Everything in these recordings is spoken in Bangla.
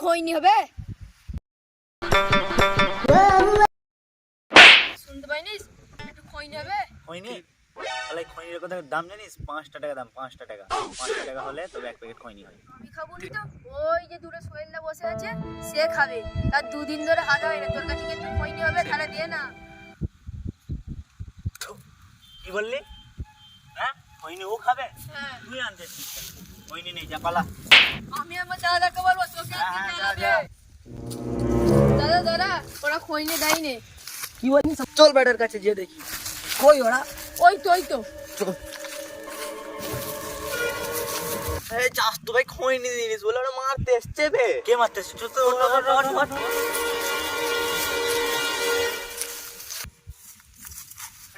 খৈনি হবে। শুনতে পাইনিস? একটু খৈনি হবে। খৈনি? তাহলে খৈনির কথা দাম জানিস? 5টা টাকা দাম, 5টা টাকা। 5টা টাকা হলে তবে এক প্যাকেট খৈনি হয়। আমি খাবো নি তো। ওই যে দূরে সোহেলদা বসে আছে সে খাবে। তার 2 দিন ধরে হাগা হয় না। তোর কাছে কি একটু খৈনি হবে? তাহলে দে না। কি বললি? হ্যাঁ, খৈনি ও খাবে? হ্যাঁ। তুই আনতে খৈনি নেই, যা পালা। আমি আমার দাদাকে বলবো তোকে হ্যাঁ, দিতে যা, হবে। যা। দাদা দাদা ওরা খৈনি দেয়নি। কি বলিস? চল ব্যাটার কাছে যে দেখি কই ওরা। ওই তো ওই তো। এই চাস তো ভাই খৈনি দিনিস বলে ওরা মারতে এসছে বে। কে মারতে এসেছে? চল তো, ওঠ।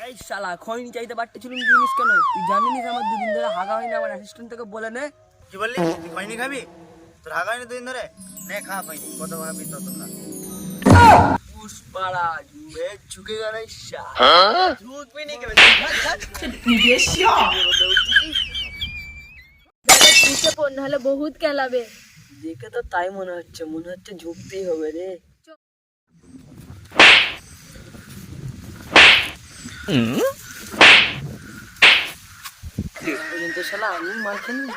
এই শালা খৈনি চাইতে বাড়তে ছিল জিনিস কেন? তুই জানিস আমার 2 দিন ধরে হাগা হয়নি, আমার অ্যাসিস্ট্যান্ট থেকে বলে নে। কি বললি? তুই খৈনি খাবি? তোর হাগা হয়নি 2 দিন ধরে? নে খা খৈনি, কত খাবি তত খা। পুষ্পারা জুবে ঝুঁকে গেল ঝুঁক भी नहीं के দাদা পিছে পড় নাহলে বহুত কেলাবে। দেখে তো তাই মনে হচ্ছে ঝুঁকতেই হবে রে। পর্যন্ত শালা আমি মার খাইনি।